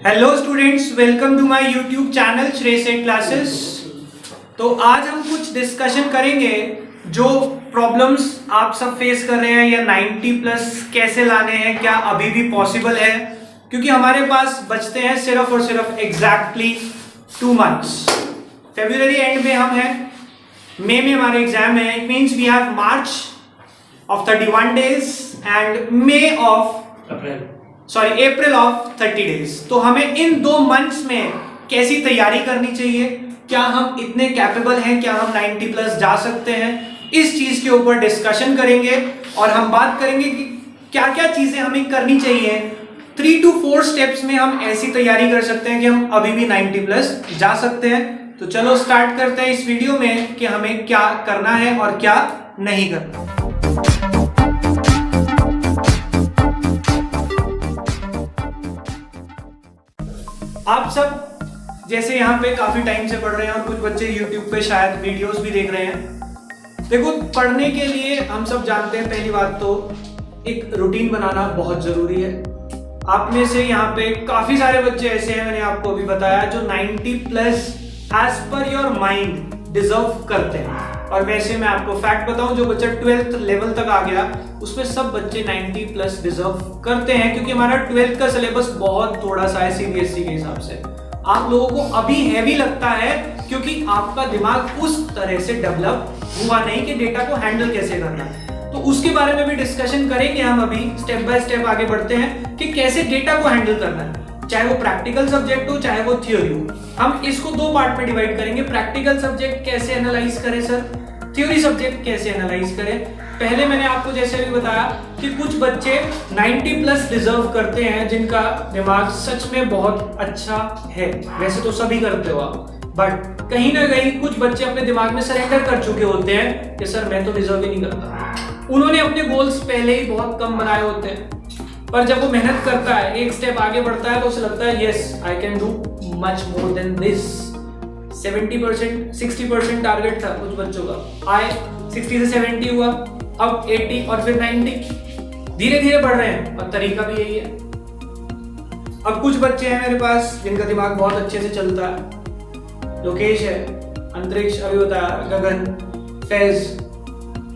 Hello students, welcome to my YouTube channel Shrey Seth classes. तो आज हम कुछ डिस्कशन करेंगे जो प्रॉब्लम्स आप सब फेस कर रहे हैं या 90 प्लस कैसे लाने हैं, क्या अभी भी पॉसिबल है, क्योंकि हमारे पास बचते हैं सिर्फ और सिर्फ एग्जैक्टली 2 मंथ्स। फेब्रुवरी एंड में हम हैं, मई में हमारे एग्जाम है। It means we have March of 31 days and May of April of 30 days. तो हमें इन 2 मंथ्स में कैसी तैयारी करनी चाहिए, क्या हम इतने कैपेबल हैं, क्या हम 90 प्लस जा सकते हैं, इस चीज के ऊपर डिस्कशन करेंगे। और हम बात करेंगे कि क्या क्या चीजें हमें करनी चाहिए। 3 to 4 स्टेप्स में हम ऐसी तैयारी कर सकते हैं कि हम अभी भी 90 प्लस जा सकते हैं। तो चलो स्टार्ट करते हैं इस वीडियो में कि हमें क्या करना है और क्या नहीं करना। आप सब जैसे यहाँ पे काफी टाइम से पढ़ रहे हैं और कुछ बच्चे YouTube पे शायद वीडियोस भी देख रहे हैं। देखो, पढ़ने के लिए हम सब जानते हैं, पहली बात तो एक रूटीन बनाना बहुत जरूरी है। आप में से यहाँ पे काफी सारे बच्चे ऐसे हैं, मैंने आपको अभी बताया, जो 90 plus as per your mind deserve करते हैं। और वैसे मैं आपको फैक्ट बताऊं, जो बच्चा 12th लेवल तक आ गया उसमें सब बच्चे 90 प्लस डिजर्व करते हैं, क्योंकि हमारा 12th का सिलेबस बहुत थोड़ा सा है सीबीएसई के हिसाब से। आप लोगों को अभी हैवी लगता है क्योंकि आपका दिमाग उस तरह से डेवलप हुआ नहीं कि डेटा को हैंडल कैसे करना है। तो उसके बारे में भी डिस्कशन करेंगे हम। अभी स्टेप बाय स्टेप आगे बढ़ते हैं कि कैसे डेटा को हैंडल करना है, चाहे वो प्रैक्टिकल सब्जेक्ट हो चाहे वो थ्योरी हो। हम इसको 2 पार्ट में डिवाइड करेंगे। प्रैक्टिकल सब्जेक्ट कैसे एनालाइज करें सर, थ्योरी सब्जेक्ट कैसे एनालाइज करें। पहले मैंने आपको जैसे भी बताया कि कुछ बच्चे 90 प्लस डिजर्व करते हैं जिनका दिमाग सच में बहुत अच्छा है। वैसे तो सभी करते हो आप, बट कहीं ना कहीं कुछ बच्चे अपने दिमाग में सरेंडर कर चुके होते हैं कि सर मैं तो डिजर्व ही नहीं करता। उन्होंने अपने गोल्स पहले ही बहुत कम बनाए होते हैं, पर जब वो मेहनत करता है, एक स्टेप आगे बढ़ता है, तो उसे लगता है yes I can do much more than this. 70% 60% target था कुछ बच्चों का, आए 60 से 70 हुआ, अब 80 और फिर 90, धीरे धीरे बढ़ रहे हैं और तरीका भी यही है। अब कुछ बच्चे हैं मेरे पास जिनका दिमाग बहुत अच्छे से चलता है। लोकेश है, अंतरिक्ष अभी बताया, गगन, फैज,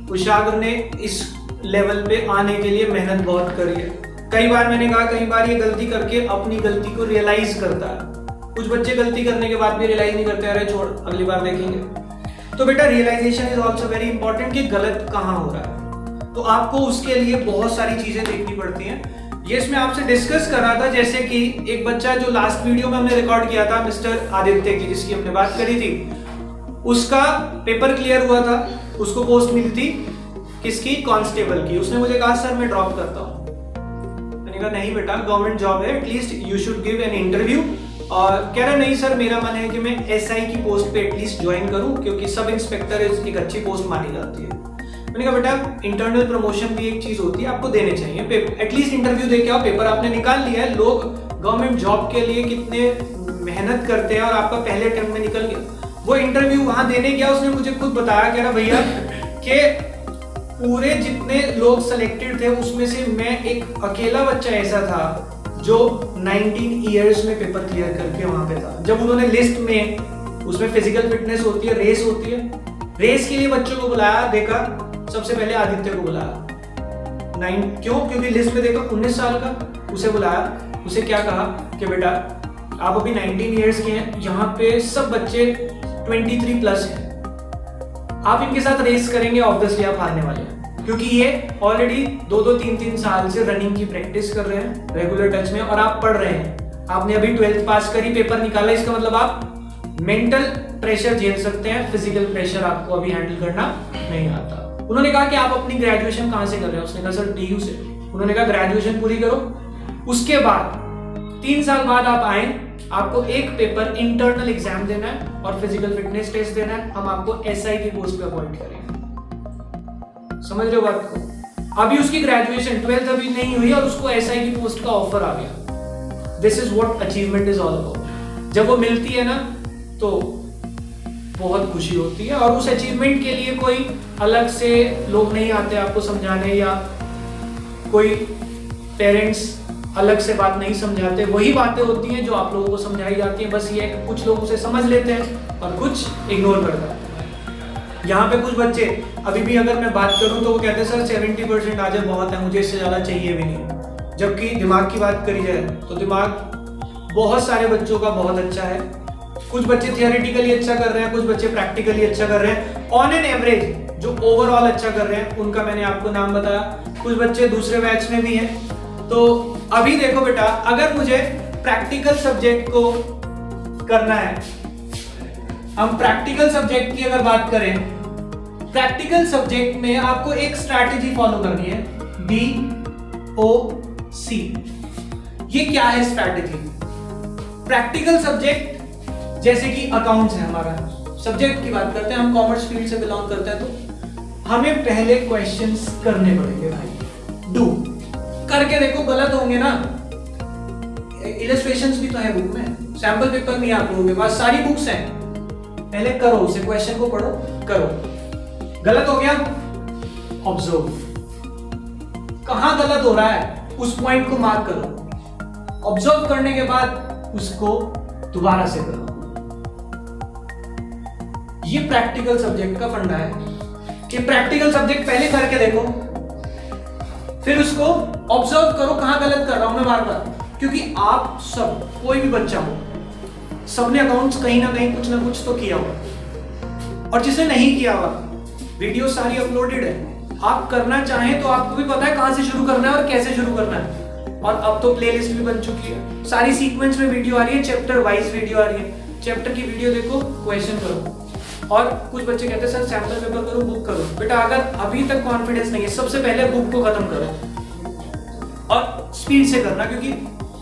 कुशाग्र ने इस लेवल पे आने के लिए मेहनत बहुत करी है। कई बार मैंने कहा, कई बार ये गलती करके अपनी गलती को रियलाइज करता है। कुछ बच्चे गलती करने के बाद भी रियलाइज नहीं करते, अरे छोड़ अगली बार देखेंगे। तो बेटा realization is also very important कि गलत कहाँ हो रहा है। तो आपको उसके लिए बहुत सारी चीजें देखनी पड़ती हैं। ये इसमें आपसे डिस्कस कर रहा था, जैसे कि एक बच्चा जो लास्ट वीडियो में हमने रिकॉर्ड किया था, मिस्टर आदित्य की, जिसकी हमने बात करी थी, उसका पेपर क्लियर हुआ था, उसको पोस्ट मिली थी किसकी, कांस्टेबल की। उसने मुझे कहा सर मैं ड्रॉप करता हूँ। मैंने कहा नहीं बेटा, गवर्नमेंट जॉब है, at least you should give an interview. और कह रहा नहीं सर मेरा मन है कि मैं एसआई की पोस्ट पे एटलीस्ट ज्वाइन करूं, क्योंकि सब इंस्पेक्टर एक अच्छी पोस्ट मानी जाती है। मैंने कहा बेटा इंटरनल प्रमोशन भी एक चीज होती है, आपको देने चाहिए, एटलीस्ट इंटरव्यू दे के आओ। पेपर आपने निकाल लिया है, लोग गवर्नमेंट जॉब के लिए कितने मेहनत करते हैं और आपका पहले अटेम्प्ट में निकल गया। वो इंटरव्यू वहां देने गया, उसने मुझे खुद बताया, कह रहा भैया कि पूरे जितने लोग सिलेक्टेड थे उसमें से मैं एक अकेला बच्चा ऐसा था जो 19 इयर्स में पेपर क्लियर करके वहां पे था। जब उन्होंने लिस्ट में, उसमें फिजिकल फिटनेस होती है, रेस होती है, रेस के लिए बच्चों को बुलाया, देखा सबसे पहले आदित्य को बुलाया। क्योंकि लिस्ट में देखा 19 साल का, उसे बुलाया, उसे क्या कहा कि बेटा आप अभी 19 इयर्स के हैं, यहाँ पे सब बच्चे 23 प्लस हैं, आप इनके साथ रेस करेंगे, ऑब्वियसली आप हारने वाले हैं, क्योंकि ये ऑलरेडी 2-2, 3-3 साल से रनिंग की प्रैक्टिस कर रहे हैं, रेगुलर टच में, और आप पढ़ रहे हैं। आपने अभी 12th पास करी, पेपर निकाला, इसका मतलब आप मेंटल प्रेशर झेल सकते हैं, फिजिकल प्रेशर आपको अभी हैंडल करना नहीं आता। उन्होंने कहा कि आप अपनी ग्रेजुएशन कहाँ से कर रहे हो, उसने कहा सर डीयू से। उन्होंने कहा ग्रेजुएशन पूरी करो, उसके बाद 3 साल बाद आप आए, आपको एक पेपर इंटरनल एग्जाम देना है और फिजिकल फिटनेस टेस्ट देना है, हम आपको एसआई की पोस्ट पे अपॉइंट करेंगे। समझ रहे हो बात को? अभी उसकी ग्रेजुएशन 12th अभी नहीं हुई और उसको एसआई की पोस्ट का ऑफर आ गया। This is what achievement is all about. जब वो मिलती है ना तो बहुत खुशी होती है, और उस अचीवमेंट के लिए कोई अलग से लोग नहीं आते आपको समझाने, या कोई पेरेंट्स अलग से बात नहीं समझाते, वही बातें होती हैं जो आप लोगों को समझाई जाती हैं। बस ये है कि कुछ लोग उसे समझ लेते हैं और कुछ इग्नोर करते हैं। यहाँ पे कुछ बच्चे अभी भी अगर मैं बात करूँ तो वो कहते हैं सर 70% आ जाए बहुत है, मुझे इससे ज़्यादा चाहिए भी नहीं। जबकि दिमाग की बात करी जाए तो दिमाग बहुत सारे बच्चों का बहुत अच्छा है। कुछ बच्चे थियोरेटिकली अच्छा कर रहे हैं, कुछ बच्चे प्रैक्टिकली अच्छा कर रहे हैं। ऑन एन एवरेज जो ओवरऑल अच्छा कर रहे हैं उनका मैंने आपको नाम बताया। कुछ बच्चे दूसरे बैच में भी हैं। तो अभी देखो बेटा, अगर मुझे प्रैक्टिकल सब्जेक्ट को करना है, हम प्रैक्टिकल सब्जेक्ट की अगर बात करें, प्रैक्टिकल सब्जेक्ट में आपको एक स्ट्रैटेजी फॉलो करनी है, BOC। ये क्या है स्ट्रैटेजी? प्रैक्टिकल सब्जेक्ट जैसे कि अकाउंट्स है हमारा सब्जेक्ट की बात करते हैं, हम कॉमर्स फील्ड से बिलोंग करते हैं, तो हमें पहले क्वेश्चंस करने पड़ेंगे भाई। डू करके देखो, गलत होंगे ना, इलस्ट्रेशंस भी तो है बुक में, सैंपल पेपर नहीं आप लोगों के पास, सारी बुक्स हैं। पहले करो उसे, क्वेश्चन को पढ़ो, करो। गलत हो गया, ऑब्जर्व, कहां गलत हो रहा है उस पॉइंट को मार्क करो। ऑब्जर्व करने के बाद उसको दोबारा से करो। ये प्रैक्टिकल सब्जेक्ट का फंडा है कि प्रैक्टिकल सब्जेक्ट पहले करके देखो, फिर उसको ऑब्जर्व करो कहां गलत कर रहा हूं मैं बार बार। क्योंकि आप सब, कोई भी बच्चा हो, सबने अकाउंट्स कहीं ना कहीं कुछ ना कुछ तो किया होगा, और जिसने नहीं किया हुआ, वीडियो सारी अपलोडेड है। आप करना चाहें तो आपको भी पता है कहां से शुरू करना है और कैसे शुरू करना है। और अब तो प्लेलिस्ट भी बन चुकी है, सारी सीक्वेंस में वीडियो आ रही है, चैप्टर वाइज वीडियो आ रही है। चैप्टर की वीडियो देखो, क्वेश्चन करो। और कुछ बच्चे कहते हैं सर सैंपल पेपर करो, बुक करो। बेटा अगर अभी तक कॉन्फिडेंस नहीं है, सबसे पहले बुक को खत्म करो और स्पीड से करना, क्योंकि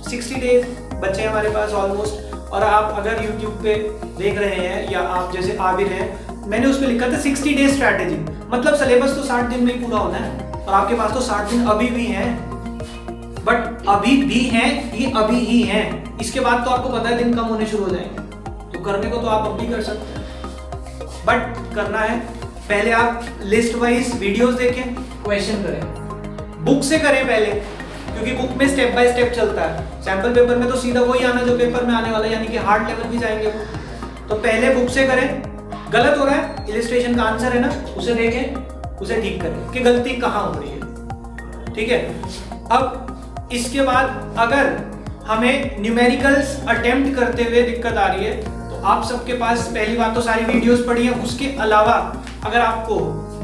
60 डेज बच्चे हैं हमारे पास ऑलमोस्ट। और आप अगर YouTube पे देख रहे हैं या आप जैसे आ भी रहे हैं, मैंने उस पर लिखा था 60 डेज स्ट्रैटेजी, मतलब सिलेबस तो 60 दिन में ही पूरा होना है, और आपके पास तो 60 दिन अभी भी हैं। बट अभी भी हैं, ये अभी ही हैं, इसके बाद तो आपको पता है दिन कम होने शुरू हो जाएंगे। तो करने को तो आप अब भी कर सकते हैं, बट करना है पहले आप लिस्ट वाइज वीडियोस देखें, क्वेश्चन करें, बुक से करें पहले, क्योंकि बुक में स्टेप बाय स्टेप चलता है। सैंपल पेपर में तो सीधा वही आना जो पेपर में आने वाला है, यानी कि हार्ड लेवल भी जाएंगे वो। तो पहले बुक से करें, गलत हो रहा है, इलस्ट्रेशन का आंसर है ना, उसे देखें, उसे ठीक करें कि गलती कहाँ हो रही है। ठीक है, अब इसके बाद अगर हमें न्यूमेरिकल्स अटेम्प्ट करते हुए दिक्कत आ रही है, तो आप सबके पास पहली बात तो सारी वीडियोस पड़ी है। उसके अलावा अगर आपको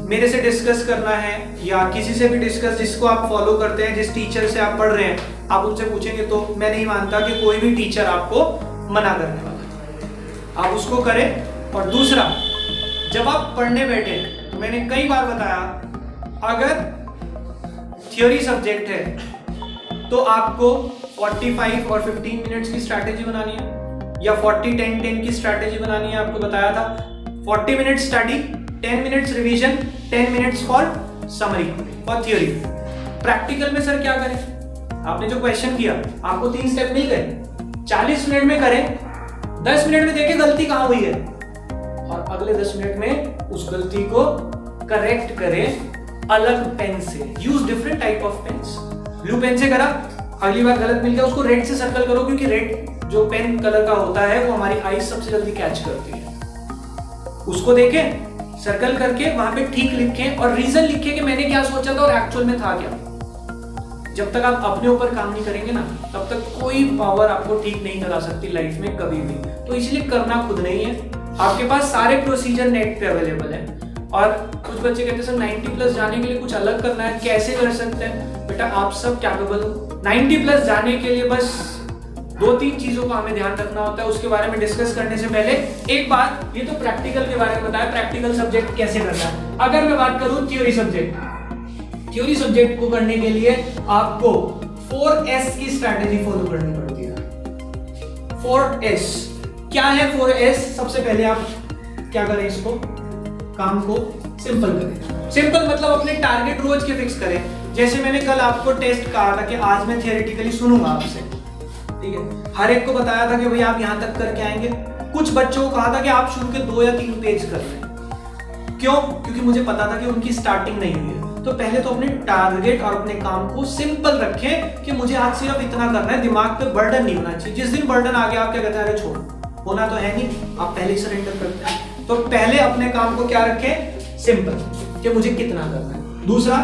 मेरे से डिस्कस करना है या किसी से भी डिस्कस, जिसको आप फॉलो करते हैं, जिस टीचर से आप पढ़ रहे हैं, आप उनसे पूछेंगे तो मैं नहीं मानता कि कोई भी टीचर आपको मना करने वाला है। आप उसको करें। और दूसरा, जब आप पढ़ने बैठे, तो मैंने कई बार बताया, अगर थ्योरी सब्जेक्ट है तो आपको 45 और 15 मिनट्स की स्ट्रैटेजी बनानी है, या 40-10-10 की स्ट्रैटेजी बनानी है। आपको बताया था 40 minute study, 10 minutes revision, 10 minutes for summary for theory. Practical में सर क्या करें? आपने जो क्वेश्चन किया, आपको 3 स्टेप मिल गए, 40 मिनट में करें, 10 मिनट में देखें गलती कहां हुई है, और अगले 10 मिनट में उस गलती को करेक्ट करें अलग पेन से। Use different type of pens. Blue pen से करा, अगली बार गलत मिल गया, उसको रेड से सर्कल करो, क्योंकि रेड जो पेन कलर का होता है वो हमारी आईज सबसे जल्दी कैच करती है। उसको देखें, सर्कल करके वहां पे ठीक लिखें और रीजन लिखें कि मैंने क्या सोचा था और एक्चुअल में था क्या। जब तक आप अपने ऊपर काम नहीं करेंगे ना, तब तक कोई पावर आपको ठीक नहीं करा सकती लाइफ में कभी भी। तो इसलिए करना खुद नहीं है, आपके पास सारे प्रोसीजर नेट पे अवेलेबल है। और कुछ बच्चे कहते हैं सर 90+ जाने के लिए कुछ अलग करना है, कैसे कर सकते हैं? बेटा आप सब कैपेबल हो। 90+ जाने के लिए बस 2-3 चीजों का हमें ध्यान रखना होता है। उसके बारे में डिस्कस करने से पहले एक बात, ये तो प्रैक्टिकल के बारे में बताया, प्रैक्टिकल सब्जेक्ट कैसे करना है। अगर मैं बात करूं थ्योरी सब्जेक्ट को करने के लिए आपको 4S की स्ट्रैटेजी फॉलो करनी पड़ती है। 4S क्या है? 4S, सबसे पहले आप क्या करें, इसको काम को सिंपल करें। सिंपल मतलब अपने टारगेट रोज के फिक्स करें। जैसे मैंने कल आपको टेस्ट कहा था कि आज मैं थियोरेटिकली सुनूंगा आपसे, ठीक है, हर एक को बताया था कि भाई आप यहां तक करके आएंगे। कुछ बच्चों को कहा था कि आप शुरू के 2 या 3 पेज कर रहे हैं। क्यों? क्योंकि मुझे पता था कि उनकी स्टार्टिंग नहीं हुई है। तो पहले तो अपने टारगेट और अपने काम को सिंपल रखें कि मुझे आज सिर्फ इतना करना है, दिमाग पे बर्डन नहीं होना चाहिए। जिस दिन बर्डन आ गया आप क्या कहते हैं, अरे छोड़, होना तो है नहीं, आप पहले ही सरेंडर करते हैं। तो पहले अपने काम को क्या रखें, सिंपल, कि मुझे कितना करना है। दूसरा,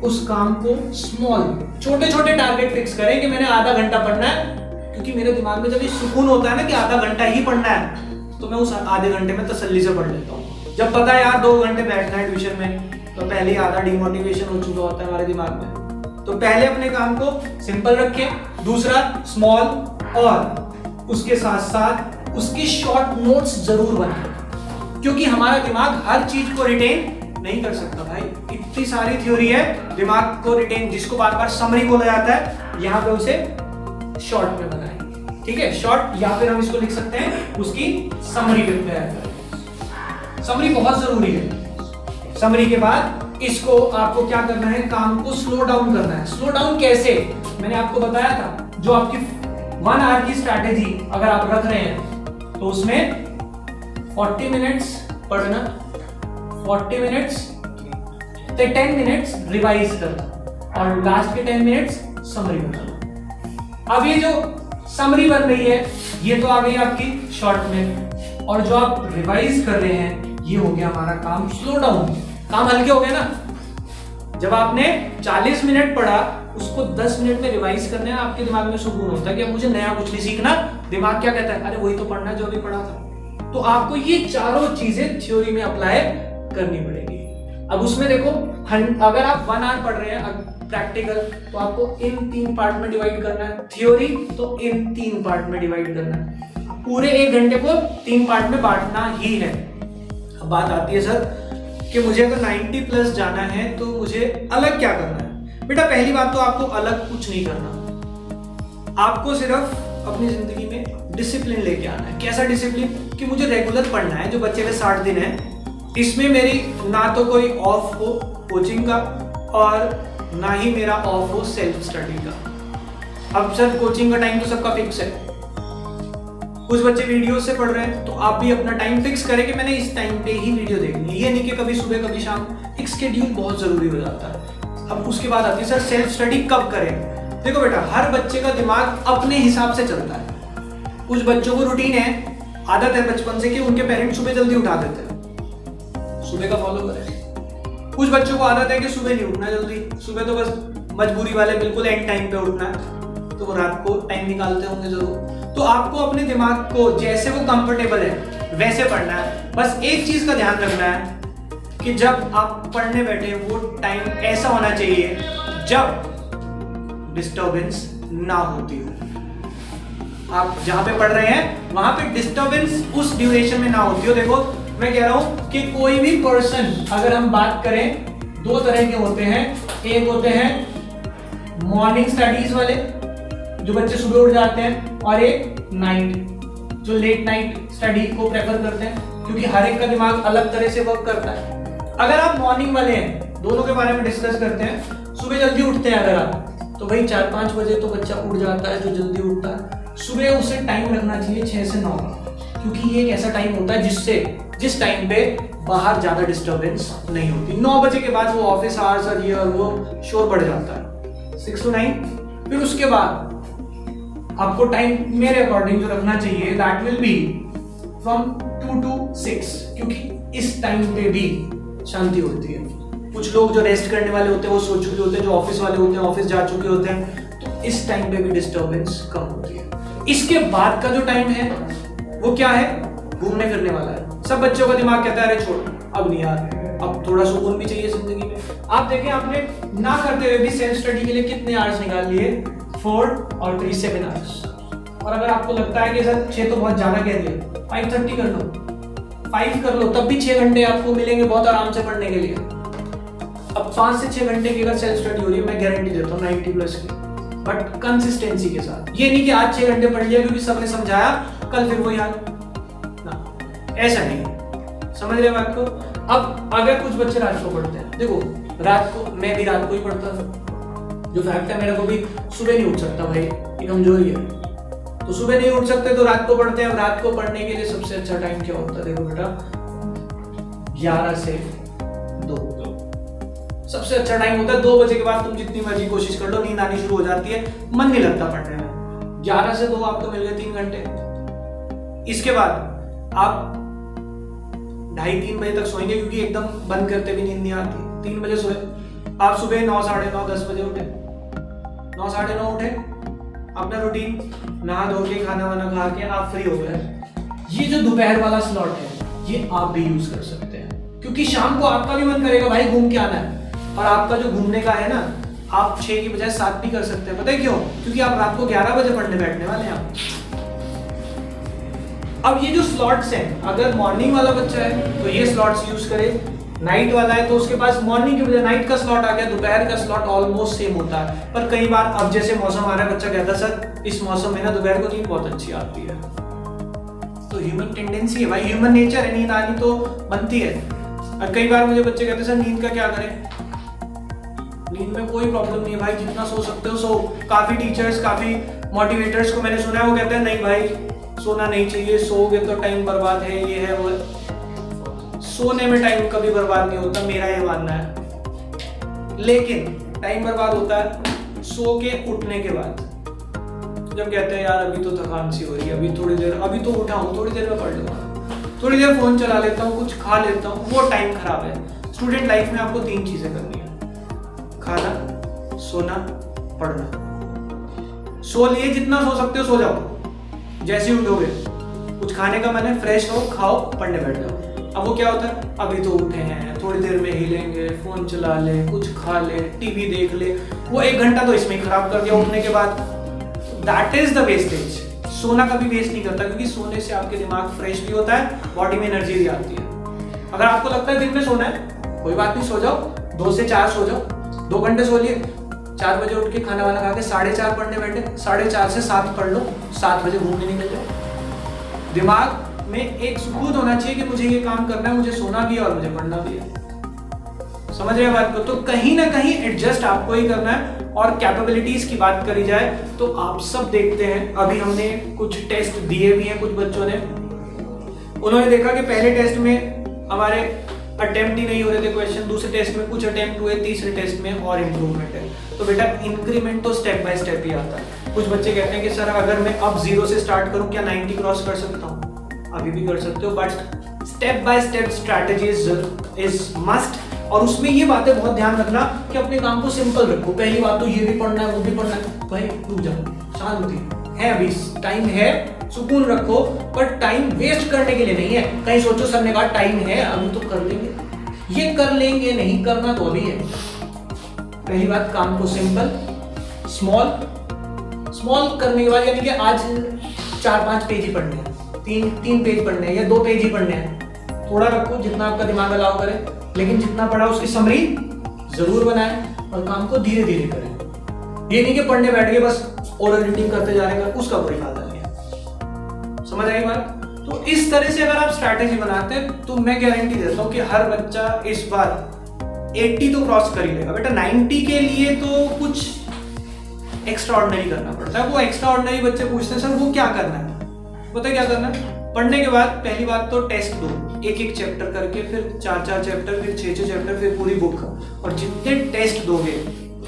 उस काम को स्मॉल, छोटे छोटे टारगेट फिक्स करें कि मैंने आधा घंटा पढ़ना है, क्योंकि मेरे दिमाग में जब ये सुकून होता है ना कि आधा घंटा ही पढ़ना है, तो मैं उस आधे घंटे में तसल्ली से पढ़ लेता हूँ। जब पता है यार 2 घंटे बैठना है ट्यूशन में, तो पहले ही आधा डिमोटिवेशन हो चुका होता है हमारे दिमाग में। तो पहले अपने काम को सिंपल रखें, दूसरा स्मॉल, और उसके साथ साथ उसके शॉर्ट नोट्स जरूर बनाएं, क्योंकि हमारा दिमाग हर चीज को रिटेन नहीं कर सकता भाई। इतनी सारी थ्योरी है, दिमाग को रिटेन, जिसको बार बार समरी बोला जाता है, यहाँ पे उसे शॉर्ट में बनाएं, ठीक है, शॉर्ट, या फिर हम इसको लिख सकते हैं उसकी समरी प्रिपेयर करें। समरी बहुत जरूरी है। समरी के बाद इसको आपको क्या करना है, काम को स्लो डाउन करना है। स्लो डाउन कैसे, मैंने आपको बताया था, जो आपकी 1 आवर की स्ट्रैटेजी अगर आप रख रहे हैं तो उसमें 40 मिनट्स पढ़ना, 40 मिनट्स तो 10 मिनट्स रिवाइज करना, और लास्ट के 10 मिनट्स समरी बनाना। अब ये जो समरी बन रही है ये तो आ गई आपकी शॉर्ट में, और जो आप रिवाइज कर रहे हैं ये हो गया हमारा काम स्लो डाउन। काम हल्के हो गए ना। जब आपने 40 मिनट पढ़ा, उसको 10 मिनट में रिवाइज करने है, आपके दिमाग में सुकून होता है कि मुझे नया कुछ नहीं सीखना। दिमाग क्या कहता है, अरे वही तो पढ़ना है जो अभी पढ़ा था। तो आपको ये चारों चीजें थ्योरी में अप्लाई करनी पड़ेगी। अब उसमें देखो, अगर आप 1 आवर पढ़ रहे हैं प्रैक्टिकल, तो आपको इन 3 पार्ट में डिवाइड करना है, थ्योरी तो इन 3 पार्ट में डिवाइड करना है, पूरे 1 घंटे को 3 पार्ट में बांटना ही है। अब बात आती है सर कि मुझे अगर 90 प्लस जाना है तो मुझे अलग क्या करना है। बेटा पहली बात तो आपको अलग कुछ नहीं करना, आपको सिर्फ अपनी जिंदगी में डिसिप्लिन लेके आना है। कैसा डिसिप्लिन, कि मुझे रेगुलर पढ़ना है। जो बच्चे के 60 दिन है, इसमें मेरी ना तो कोई ऑफ हो कोचिंग का, और ना ही मेरा ऑफ हो सेल्फ स्टडी का। अब सर कोचिंग का टाइम तो सबका फिक्स है, कुछ बच्चे वीडियो से पढ़ रहे हैं, तो आप भी अपना टाइम फिक्स करें कि मैंने इस टाइम पे ही वीडियो देखनी है। ये नहीं कि कभी सुबह कभी शाम, एक शेड्यूल बहुत जरूरी हो जाता है। अब उसके बाद आती है सर सेल्फ स्टडी कब करें। देखो बेटा, हर बच्चे का दिमाग अपने हिसाब से चलता है। कुछ बच्चों को रूटीन है, आदत है बचपन से कि उनके पेरेंट्स सुबह जल्दी उठा देते हैं, सुबह का फॉलो करें। कुछ बच्चों को आदत है कि सुबह नहीं उठना जल्दी, सुबह तो बस मजबूरी वाले बिल्कुल एंड टाइम पे उठना है, तो वो रात को टाइम निकालते होंगे जरूर। तो आपको अपने दिमाग को जैसे वो कंफर्टेबल है वैसे पढ़ना है। बस एक चीज का ध्यान रखना है कि जब आप पढ़ने बैठे वो टाइम ऐसा होना चाहिए जब डिस्टर्बेंस ना होती हो। आप जहां पे पढ़ रहे हैं वहां पे डिस्टर्बेंस उस ड्यूरेशन में ना होती हो। देखो मैं कह रहा हूं कि कोई भी पर्सन, अगर हम बात करें, 2 तरह के होते हैं। एक होते हैं मॉर्निंग स्टडीज वाले, जो बच्चे सुबह उठ जाते हैं, और एक नाइट, जो लेट नाइट स्टडी को प्रेफर करते हैं, क्योंकि हर एक का दिमाग अलग तरह से वर्क करता है। अगर आप मॉर्निंग वाले हैं, दोनों के बारे में डिस्कस करते हैं। सुबह जल्दी उठते हैं अगर आप, तो भाई 4-5 बजे तो बच्चा उठ जाता है जो जल्दी उठता है। सुबह उसे टाइम रखना चाहिए 6 से 9, क्योंकि ये एक ऐसा टाइम होता है जिस टाइम पे बाहर ज्यादा डिस्टर्बेंस नहीं होती। 9 बजे के बाद वो ऑफिस आवर्स और ये और वो शोर बढ़ जाता है। 6 to 9, फिर उसके बाद आपको टाइम मेरे अकॉर्डिंग जो रखना चाहिए, that will be from 2 to 6, क्योंकि इस टाइम पे भी शांति होती है। कुछ लोग जो रेस्ट करने वाले होते हैं वो सो चुके होते हैं, जो ऑफिस वाले होते हैं ऑफिस जा चुके होते हैं, तो इस टाइम पे भी डिस्टर्बेंस कम होती है। इसके बाद का जो टाइम है वो क्या है, घूमने फिरने वाला है। सब बच्चों का दिमाग कहता है अरे छोड़, अब नहीं यार, अब थोड़ा सुकून भी चाहिए जिंदगी में। आप देखें आपने ना करते हुए भी सेल्फ स्टडी के लिए कितने आवर्स निकाल लिए, 4 और 3 7 आवर्स। और अगर आपको लगता है कि सर 6 तो बहुत ज्यादा कह दिया, 5:30 कर लो, 5 कर लो, तब भी 6 घंटे आपको मिलेंगे बहुत आराम से पढ़ने के लिए। अब 5 से 6 घंटे की अगर सेल्फ स्टडी हो रही है, मैं गारंटी देता हूँ 90 प्लस की, बट कंसिस्टेंसी के साथ। ये नहीं कि आज 6 घंटे पढ़ लिया क्योंकि सबने समझाया, कल फिर वही हाल ना, ऐसा नहीं। समझ रहे बात को। अब अगर कुछ बच्चे रात को पढ़ते हैं, देखो रात को मैं भी रात को ही पढ़ता था, जो फैक्ट है, मेरे को भी सुबह नहीं उठ सकता भाई, ये कमजोरी है, तो सुबह नहीं उठ सकते तो रात को पढ़ते हैं। रात को पढ़ने के लिए सबसे अच्छा टाइम क्या होता है, देखो बेटा 11 से 2, सबसे अच्छा टाइम होता है 2 बजे के बाद। तुम जितनी मर्जी कोशिश कर लो, नींद आनी शुरू हो जाती है, मन नहीं लगता पढ़ने में। 11 से 2 आपको मिल गए 3 घंटे। इसके बाद आप 2:30-3 बजे तक सोएंगे, क्योंकि एकदम बंद करते भी नींद नहीं आती। 3 बजे सोए, आप सुबह 9, साढ़े 9, 10 बजे उठे, 9, साढ़े 9 उठे, अपना रूटीन नहा धो के खाना वाना खा के आप फ्री हो गए। ये जो दोपहर वाला स्लॉट है ये आप भी यूज कर सकते हैं, क्योंकि शाम को आपका भी मन करेगा भाई घूम के आना है, और आपका जो घूमने का है ना, आप 6 की बजाय 7 भी कर सकते हैं। पता है क्यों? क्योंकि आप रात को 11 बजे पढ़ने बैठने वाले हैं। अब ये जो स्लॉट्स हैं, अगर मॉर्निंग वाला बच्चा है तो ये स्लॉट्स यूज करे, नाइट वाला है तो उसके पास मॉर्निंग की बजाय नाइट का स्लॉट आ गया, दोपहर का स्लॉट ऑलमोस्ट सेम होता है। पर कई बार अब जैसे मौसम आ रहा है, बच्चा कहता है सर इस मौसम में ना दोपहर को नींद बहुत अच्छी आती है। तो ह्यूमन टेंडेंसी है भाई, ह्यूमन नेचर है, नींद आनी तो बनती है। और कई बार मुझे बच्चे कहते हैं सर नींद का क्या करें? नींद में कोई प्रॉब्लम नहीं है भाई, जितना सो सकते हो सो। काफी टीचर्स, काफी मोटिवेटर्स को मैंने सुना है, वो कहते हैं नहीं भाई सोना नहीं चाहिए, सोओगे तो टाइम बर्बाद है, ये है वो। सोने में टाइम कभी बर्बाद नहीं होता, मेरा ये मानना है। लेकिन टाइम बर्बाद होता है सो के उठने के बाद, जब कहते हैं यार अभी तो थकान सी हो रही है, अभी थोड़ी देर, अभी तो उठा हूँ, थोड़ी देर में पढ़ लूंगा, थोड़ी देर फोन चला लेता हूँ, कुछ खा लेता हूँ, वो टाइम खराब है। स्टूडेंट लाइफ में आपको 3 चीजें करनी है, खाना, सोना, पढ़ना। सो लिए जितना सो सकते हो सो जाओ, जैसे ही उठोगे कुछ खाने का मन है, फ्रेश हो, खाओ, पढ़ने बैठ जाओ। अब वो क्या होता है, अभी तो उठे हैं, थोड़ी देर में हिलेंगे, फोन चला ले, कुछ खा ले, टीवी देख ले, वो 1 घंटा तो इसमें खराब कर दिया उठने के बाद। That is the wastage. सोना कभी वेस्ट नहीं करता, क्योंकि सोने से आपके दिमाग फ्रेश भी होता है, बॉडी में एनर्जी भी आती है। अगर आपको लगता है दिन में सोना है, कोई बात नहीं, सो जाओ, 2 से 4 सो जाओ, 2 घंटे सो लिए, 4 बजे उठ के खाना वाना खा के 4:30 पढ़ने बैठे, 4:30 से 7 पढ़ लो, 7 बजे घूमने निकल जाओ। दिमाग में एक सुकून होना चाहिए कि मुझे ये काम करना है, मुझे सोना भी है और मुझे पढ़ना भी है। समझ रहे हैं बात को? तो कहीं ना कहीं एडजस्ट आपको ही करना है। और कैपेबिलिटीज की बात करी जाए तो आप सब देखते हैं, अभी हमने कुछ टेस्ट दिए भी हैं कुछ बच्चों ने, उन्होंने देखा कि पहले टेस्ट में हमारे अटेम्प्ट ही नहीं हो रहे थे क्वेश्चन, दूसरे टेस्ट में कुछ अटेम्प्ट हुए, तीसरे टेस्ट में और इम्प्रूवमेंट है। तो बेटा इंक्रीमेंट तो स्टेप बाय स्टेप ही आता है। कुछ बच्चे कहते हैं कि सर अगर मैं अब 0 से स्टार्ट करूं क्या 90 क्रॉस कर सकता हूं? अभी भी कर सकते हो, but step by step strategies is must. और उसमें ये बातें बहुत ध्यान रखना कि अपने काम को सिंपल रखो। पहली बात तो ये भी पढ़ना है, वो भी पढ़ना है, भाई रुक जाओ, शांति है, अभी टाइम है, सुकून रखो, पर टाइम वेस्ट करने के लिए नहीं है। कहीं सोचो सर ने कहा टाइम है अभी तो कर लेंगे, ये कर लेंगे नहीं, करना तो अभी है। पहली बात, काम को सिंपल, स्मॉल करने के बाद, यानी कि आज 4-5 पेज ही पढ़ने हैं, 3 पेज पढ़ने हैं या 2 पेज ही पढ़ने हैं, थोड़ा रखो जितना आपका दिमाग अलाउ करे, लेकिन जितना पढ़ा उसकी समरी जरूर बनाएं और काम को धीरे धीरे करें। ये नहीं कि पढ़ने बैठ के बस ओरल रीडिंग करते जा रहे हैं, उसका कोई फायदा नहीं है। समझ आई बात? तो इस तरह से अगर आप स्ट्रैटेजी बनाते हैं तो मैं गारंटी देता हूं कि हर बच्चा इस बार 80 तो क्रॉस कर ही लेगा। बेटा 90 के लिए तो कुछ एक्स्ट्रा ऑर्डिनरी करना पड़ता है। वो एक्स्ट्रा ऑर्डिनरी बच्चे पूछते हैं सर वो क्या करना है? पता है क्या करना है? पढ़ने के बाद पहली बात तो टेस्ट दो, एक चैप्टर करके, फिर 4 चैप्टर, फिर 6 चैप्टर, फिर पूरी बुक। और जितने टेस्ट दोगे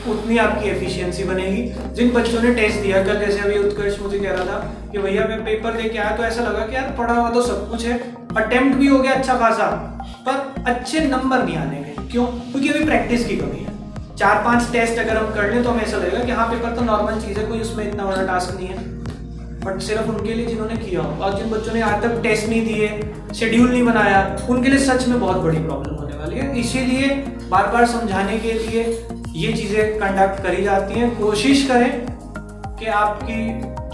उतनी आपकी एफिशिएंसी बनेगी। जिन बच्चों ने टेस्ट दिया, कल जैसे अभी उत्कर्ष मुझे कह रहा था कि भैया मैं पेपर दे के आया तो ऐसा लगा कि यार पढ़ा हुआ तो सब कुछ है, अटेम्प्ट भी हो गया अच्छा खासा, पर अच्छे नंबर नहीं आने के। क्यों? क्योंकि अभी प्रैक्टिस की कमी है। 4-5 टेस्ट अगर हम कर लें तो हमें ऐसा लगेगा कि हाँ पेपर तो नॉर्मल चीज़ है, कोई उसमें इतना बड़ा टास्क नहीं है। बट सिर्फ उनके लिए जिन्होंने किया हो, और जिन बच्चों ने आज तक टेस्ट नहीं दिए, शेड्यूल नहीं बनाया, उनके लिए सच में बहुत बड़ी प्रॉब्लम होने वाली है। इसीलिए बार बार समझाने के लिए ये चीज़ें कंडक्ट करी जाती हैं। कोशिश करें कि आपकी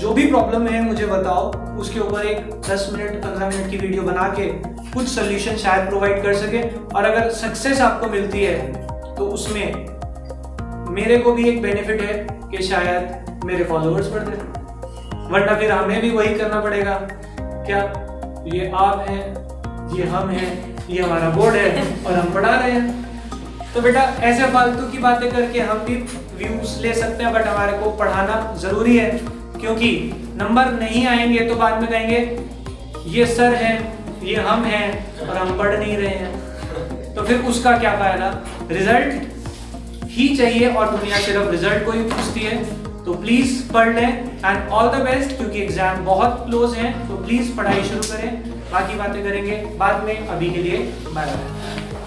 जो भी प्रॉब्लम है मुझे बताओ, उसके ऊपर एक 10 मिनट 15 मिनट की वीडियो बना के कुछ सोल्यूशन शायद प्रोवाइड कर सके। और अगर सक्सेस आपको मिलती है तो उसमें मेरे को भी एक बेनिफिट है कि शायद मेरे फॉलोअर्स बढ़ जाए, वरना फिर हमें भी वही करना पड़ेगा। क्या ये आप हैं, ये हम हैं, ये हमारा बोर्ड है और हम पढ़ा रहे हैं। तो बेटा ऐसे फालतू की बातें करके हम भी व्यूज ले सकते हैं, बट हमारे को पढ़ाना जरूरी है, क्योंकि नंबर नहीं आएंगे तो बाद में कहेंगे ये सर है, ये हम हैं और हम पढ़ नहीं रहे हैं। तो फिर उसका क्या फायदा? रिजल्ट ही चाहिए और दुनिया सिर्फ रिजल्ट को ही पूछती है। तो प्लीज पढ़ लें एंड ऑल द बेस्ट, क्योंकि एग्जाम बहुत क्लोज हैं। तो प्लीज पढ़ाई शुरू करें, बाकी बातें करेंगे बाद में। अभी के लिए बाय बाय।